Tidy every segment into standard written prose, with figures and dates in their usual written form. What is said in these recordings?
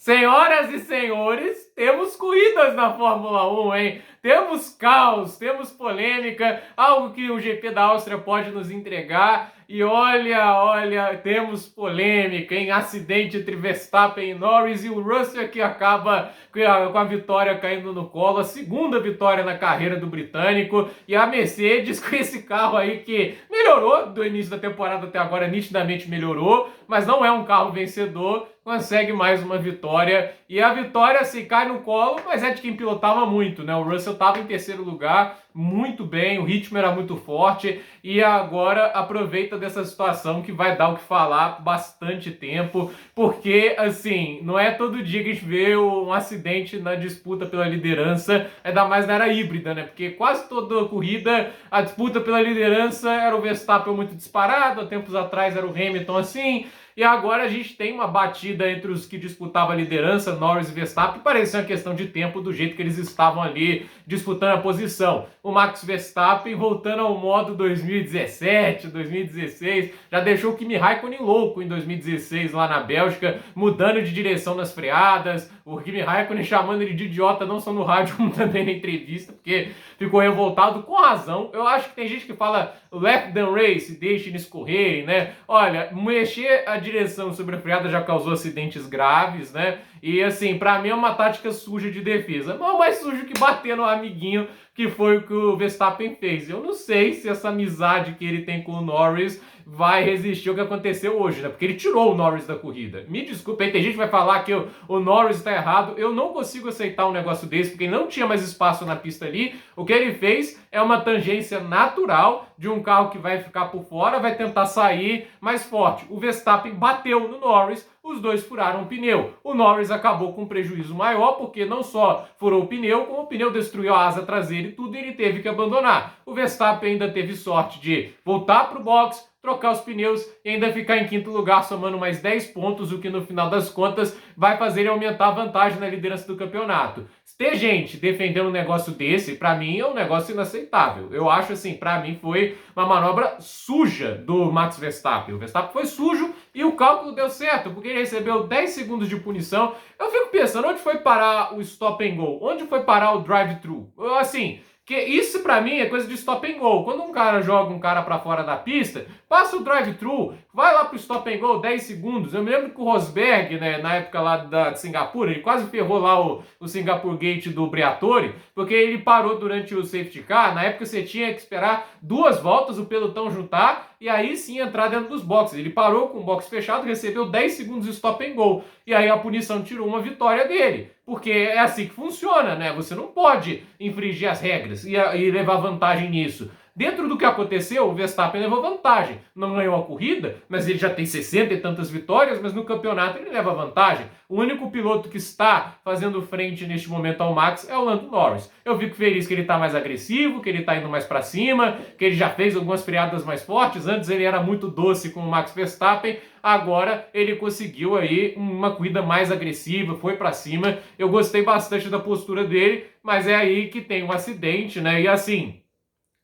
Senhoras e senhores, temos corridas na Fórmula 1, hein? Temos caos, temos polêmica, algo que o GP da Áustria pode nos entregar. E olha, temos polêmica, hein? Acidente entre Verstappen e Norris e o Russell que acaba com a vitória caindo no colo, a segunda vitória na carreira do britânico. E a Mercedes com esse carro aí que melhorou do início da temporada até agora, nitidamente melhorou, mas não é um carro vencedor. Consegue mais uma vitória, e a vitória se cai no colo, mas é de quem pilotava muito, né? O Russell estava em terceiro lugar, muito bem, o ritmo era muito forte, e agora aproveita dessa situação que vai dar o que falar bastante tempo, porque, assim, não é todo dia que a gente vê um acidente na disputa pela liderança, ainda mais na era híbrida, né? Porque quase toda a corrida, a disputa pela liderança era o Verstappen muito disparado, há tempos atrás era o Hamilton assim. E agora a gente tem uma batida entre os que disputavam a liderança, Norris e Verstappen, que parecia uma questão de tempo do jeito que eles estavam ali disputando a posição. O Max Verstappen voltando ao modo 2017, 2016, já deixou o Kimi Raikkonen louco em 2016 lá na Bélgica, mudando de direção nas freadas, o Kimi Raikkonen chamando ele de idiota não só no rádio como também na entrevista, porque ficou revoltado com razão. Eu acho que tem gente que fala let them race, deixem eles correrem, né? Olha, mexer a direção sobre a freada já causou acidentes graves, né? E assim, pra mim é uma tática suja de defesa. Não mais sujo que bater no amiguinho, que foi o que o Verstappen fez. Eu não sei se essa amizade que ele tem com o Norris vai resistir ao que aconteceu hoje, né? Porque ele tirou o Norris da corrida. Me desculpe, aí tem gente que vai falar que o Norris tá errado. Eu não consigo aceitar um negócio desse, porque não tinha mais espaço na pista ali. O que ele fez é uma tangência natural de um carro que vai ficar por fora, vai tentar sair mais forte. O Verstappen bateu no Norris, os dois furaram o pneu. O Norris acabou com um prejuízo maior, porque não só furou o pneu, como o pneu destruiu a asa traseira e tudo, e ele teve que abandonar. O Verstappen ainda teve sorte de voltar para o box, trocar os pneus e ainda ficar em quinto lugar, somando mais 10 pontos, o que no final das contas vai fazer ele aumentar a vantagem na liderança do campeonato. Ter gente defendendo um negócio desse, pra mim, é um negócio inaceitável. Eu acho assim, pra mim foi uma manobra suja do Max Verstappen. O Verstappen foi sujo e o cálculo deu certo, porque ele recebeu 10 segundos de punição. Eu fico pensando, onde foi parar o stop and go? Onde foi parar o drive-thru? Assim, que isso pra mim é coisa de stop and go. Quando um cara joga um cara pra fora da pista, passa o drive-thru, vai lá pro stop and go 10 segundos. Eu me lembro que o Rosberg, né, na época lá de Singapura, ele quase ferrou lá o Singapore Gate do Briatore, porque ele parou durante o safety car. Na época você tinha que esperar 2 voltas o pelotão juntar e aí sim entrar dentro dos boxes. Ele parou com o box fechado, recebeu 10 segundos de stop and go. E aí a punição tirou uma vitória dele. Porque é assim que funciona, né? Você não pode infringir as regras e levar vantagem nisso. Dentro do que aconteceu, o Verstappen levou vantagem. Não ganhou a corrida, mas ele já tem 60 e tantas vitórias, mas no campeonato ele leva vantagem. O único piloto que está fazendo frente neste momento ao Max é o Lando Norris. Eu fico feliz que ele está mais agressivo, que ele está indo mais para cima, que ele já fez algumas freadas mais fortes. Antes ele era muito doce com o Max Verstappen, agora ele conseguiu aí uma corrida mais agressiva, foi para cima. Eu gostei bastante da postura dele, mas é aí que tem um acidente, né? E assim,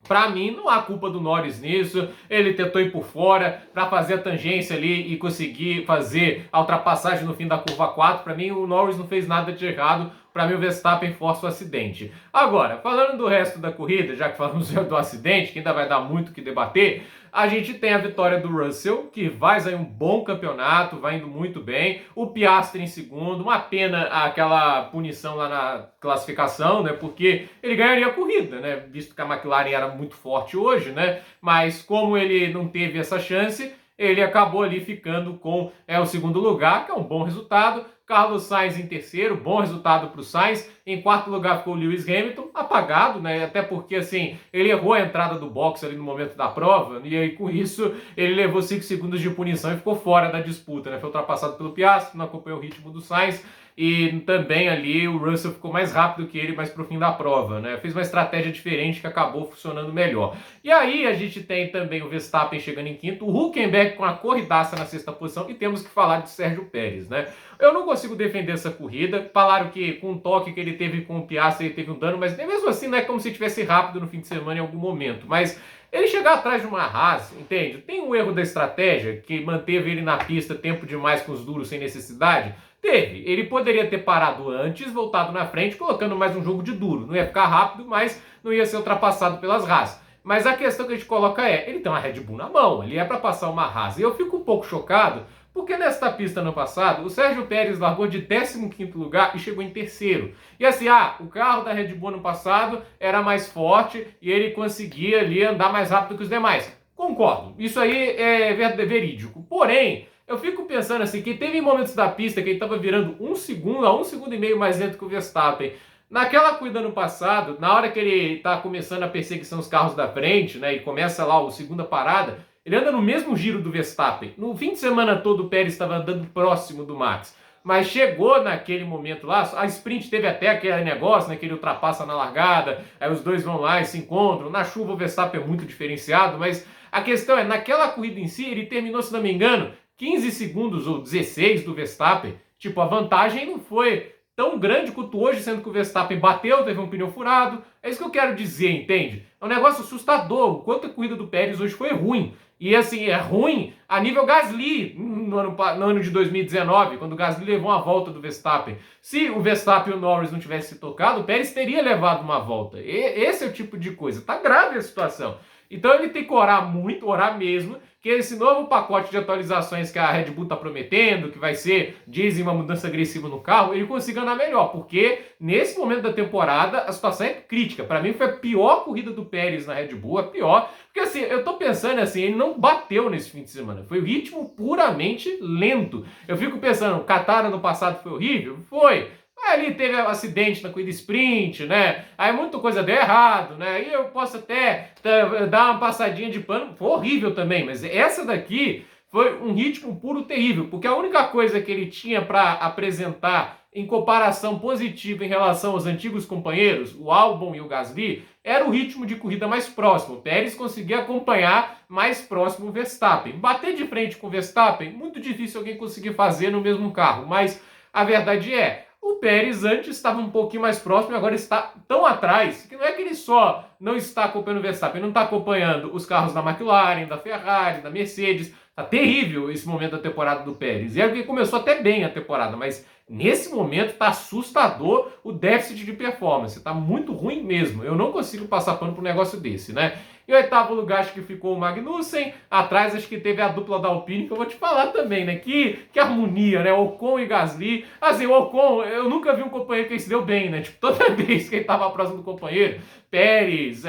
pra mim, não há culpa do Norris nisso. Ele tentou ir por fora para fazer a tangência ali e conseguir fazer a ultrapassagem no fim da curva 4. Pra mim, o Norris não fez nada de errado. Pra mim, o Verstappen força o acidente. Agora, falando do resto da corrida, já que falamos do acidente, que ainda vai dar muito o que debater, a gente tem a vitória do Russell, que faz aí um bom campeonato, vai indo muito bem. O Piastri em segundo, uma pena aquela punição lá na classificação, né? Porque ele ganharia a corrida, né? Visto que a McLaren era muito forte hoje, né? Mas como ele não teve essa chance, ele acabou ali ficando com o segundo lugar, que é um bom resultado. Carlos Sainz em terceiro, bom resultado para o Sainz. Em quarto lugar ficou o Lewis Hamilton, apagado, né? Até porque, assim, ele errou a entrada do box ali no momento da prova, e aí com isso ele levou 5 segundos de punição e ficou fora da disputa, né? Foi ultrapassado pelo Piastri, não acompanhou o ritmo do Sainz. E também ali o Russell ficou mais rápido que ele, mas pro fim da prova, né? Fez uma estratégia diferente que acabou funcionando melhor. E aí a gente tem também o Verstappen chegando em quinto, o Hülkenberg com a corridaça na sexta posição, e temos que falar de Sérgio Pérez, né? Eu não consigo defender essa corrida. Falaram que com o toque que ele teve com o Piastri ele teve um dano, mas mesmo assim não é como se tivesse rápido no fim de semana em algum momento. Mas Ele chegar atrás de uma Haas, entende? Tem um erro da estratégia que manteve ele na pista tempo demais com os duros sem necessidade? Teve. Ele poderia ter parado antes, voltado na frente, colocando mais um jogo de duro. Não ia ficar rápido, mas não ia ser ultrapassado pelas Haas. Mas a questão que a gente coloca é, ele tem uma Red Bull na mão, ele é para passar uma Haas. E eu fico um pouco chocado, porque nesta pista no passado, o Sérgio Pérez largou de 15º lugar e chegou em terceiro. E assim, o carro da Red Bull no passado era mais forte e ele conseguia ali andar mais rápido que os demais. Concordo, isso aí é verídico. Porém, eu fico pensando assim, que teve momentos da pista que ele estava virando 1 segundo a 1,5 segundos mais lento que o Verstappen. Naquela corrida no passado, na hora que ele está começando a perseguição dos carros da frente, né, e começa lá a segunda parada, ele anda no mesmo giro do Verstappen. No fim de semana todo o Pérez estava andando próximo do Max. Mas chegou naquele momento lá, a sprint teve até aquele negócio, né, que ele ultrapassa na largada, aí os dois vão lá e se encontram. Na chuva o Verstappen é muito diferenciado, mas a questão é, naquela corrida em si, ele terminou, se não me engano, 15 segundos ou 16 do Verstappen. Tipo, a vantagem não foi tão grande quanto hoje, sendo que o Verstappen bateu, teve um pneu furado. É isso que eu quero dizer, entende? É um negócio assustador, o quanto a corrida do Pérez hoje foi ruim. E assim, é ruim a nível Gasly no ano de 2019, quando o Gasly levou uma volta do Verstappen. Se o Verstappen e o Norris não tivessem se tocado, o Pérez teria levado uma volta. Esse é o tipo de coisa. Tá grave a situação. Então ele tem que orar muito, orar mesmo, que esse novo pacote de atualizações que a Red Bull está prometendo, que vai ser, dizem, uma mudança agressiva no carro, ele consiga andar melhor, porque nesse momento da temporada a situação é crítica. Para mim foi a pior corrida do Pérez na Red Bull, a pior, porque assim, eu tô pensando assim, ele não bateu nesse fim de semana, foi um ritmo puramente lento. Eu fico pensando, o Qatar no passado foi horrível? Foi. Ali teve um acidente na corrida sprint, né? Aí muita coisa deu errado, né? E eu posso até dar uma passadinha de pano, foi horrível também, mas essa daqui foi um ritmo puro terrível, porque a única coisa que ele tinha para apresentar em comparação positiva em relação aos antigos companheiros, o Albon e o Gasly, era o ritmo de corrida mais próximo. O Pérez conseguia acompanhar mais próximo o Verstappen. Bater de frente com o Verstappen, muito difícil alguém conseguir fazer no mesmo carro, mas a verdade é, o Pérez antes estava um pouquinho mais próximo e agora está tão atrás que não é que ele só não está acompanhando o Verstappen, ele não está acompanhando os carros da McLaren, da Ferrari, da Mercedes. Está terrível esse momento da temporada do Pérez. E é que começou até bem a temporada, mas nesse momento está assustador o déficit de performance. Está muito ruim mesmo. Eu não consigo passar pano para um negócio desse, né? Em oitavo lugar, acho que ficou o Magnussen. Atrás, acho que teve a dupla da Alpine, que eu vou te falar também, né? Que harmonia, né? Ocon e Gasly. Assim, o Ocon, eu nunca vi um companheiro que se deu bem, né? Tipo, toda vez que ele estava próximo do companheiro, Pérez,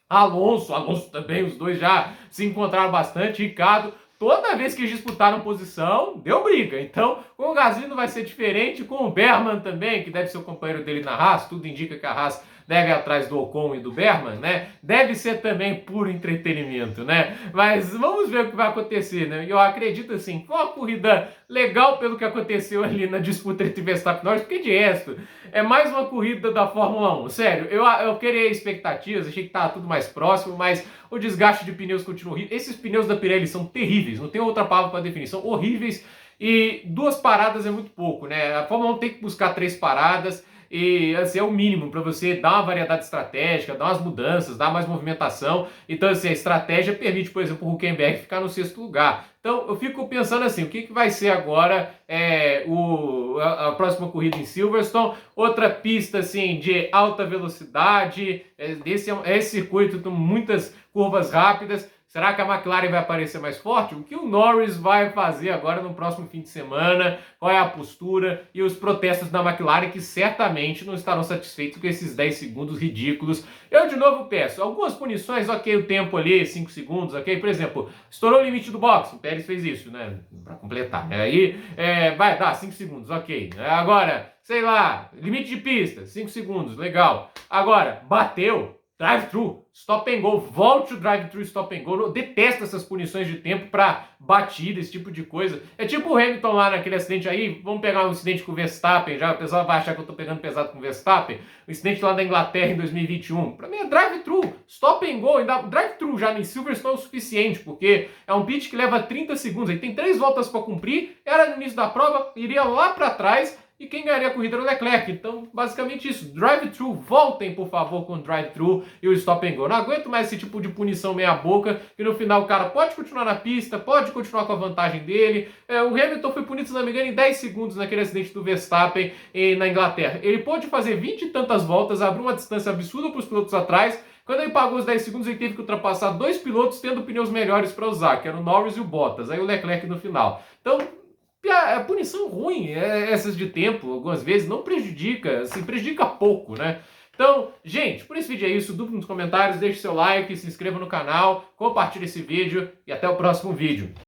Alonso também, os dois já se encontraram bastante. Ricardo, toda vez que eles disputaram posição, deu briga. Então, com o Gasly não vai ser diferente, com o Berman também, que deve ser o companheiro dele na Haas. Tudo indica que a Haas deve ir atrás do Ocon e do Berman, né? Deve ser também puro entretenimento, né? Mas vamos ver o que vai acontecer, né? Eu acredito assim, foi uma corrida legal pelo que aconteceu ali na disputa entre Verstappen e Norris, porque de resto, é mais uma corrida da Fórmula 1. Sério, eu criei expectativas, achei que estava tudo mais próximo, mas o desgaste de pneus continua horrível. Esses pneus da Pirelli são terríveis, não tem outra palavra para definir, são horríveis e 2 paradas é muito pouco, né? A Fórmula 1 tem que buscar 3 paradas, e assim, é o mínimo para você dar uma variedade estratégica, dar umas mudanças, dar mais movimentação. Então assim, a estratégia permite, por exemplo, o Hülkenberg ficar no 6º lugar. Então eu fico pensando assim, o que vai ser agora a próxima corrida em Silverstone? Outra pista assim de alta velocidade, esse circuito com muitas curvas rápidas. Será que a McLaren vai aparecer mais forte? O que o Norris vai fazer agora no próximo fim de semana? Qual é a postura? E os protestos da McLaren que certamente não estarão satisfeitos com esses 10 segundos ridículos. Eu de novo peço, algumas punições, ok, o tempo ali, 5 segundos, ok? Por exemplo, estourou o limite do box, o Pérez fez isso, né? Para completar. Aí vai dar 5 segundos, ok. Agora, sei lá, limite de pista, 5 segundos, legal. Agora, bateu. Drive-thru, stop and go, volte o drive-thru, stop and go. Eu detesto essas punições de tempo para batida, esse tipo de coisa. É tipo o Hamilton lá naquele acidente aí, vamos pegar um acidente com o Verstappen, já o pessoal vai achar que eu tô pegando pesado com o Verstappen, o acidente lá da Inglaterra em 2021. Para mim é drive-thru, stop and go, drive-thru já em Silverstone é o suficiente, porque é um pit que leva 30 segundos, aí tem 3 voltas para cumprir, era no início da prova, iria lá para trás, e quem ganharia a corrida era o Leclerc. Então, basicamente isso. Drive-thru, voltem, por favor, com o drive-thru e o stop and go. Não aguento mais esse tipo de punição meia-boca, que no final o cara pode continuar na pista, pode continuar com a vantagem dele. O Hamilton foi punido, se não me engano, em 10 segundos naquele acidente do Verstappen na Inglaterra. Ele pôde fazer 20 e tantas voltas, abrir uma distância absurda para os pilotos atrás. Quando ele pagou os 10 segundos, ele teve que ultrapassar dois pilotos tendo pneus melhores para usar, que eram o Norris e o Bottas. Aí o Leclerc no final. Então, a punição ruim, essas de tempo, algumas vezes, não prejudica, assim, prejudica pouco, né? Então, gente, por esse vídeo é isso. Duplo nos comentários, deixe seu like, se inscreva no canal, compartilhe esse vídeo e até o próximo vídeo.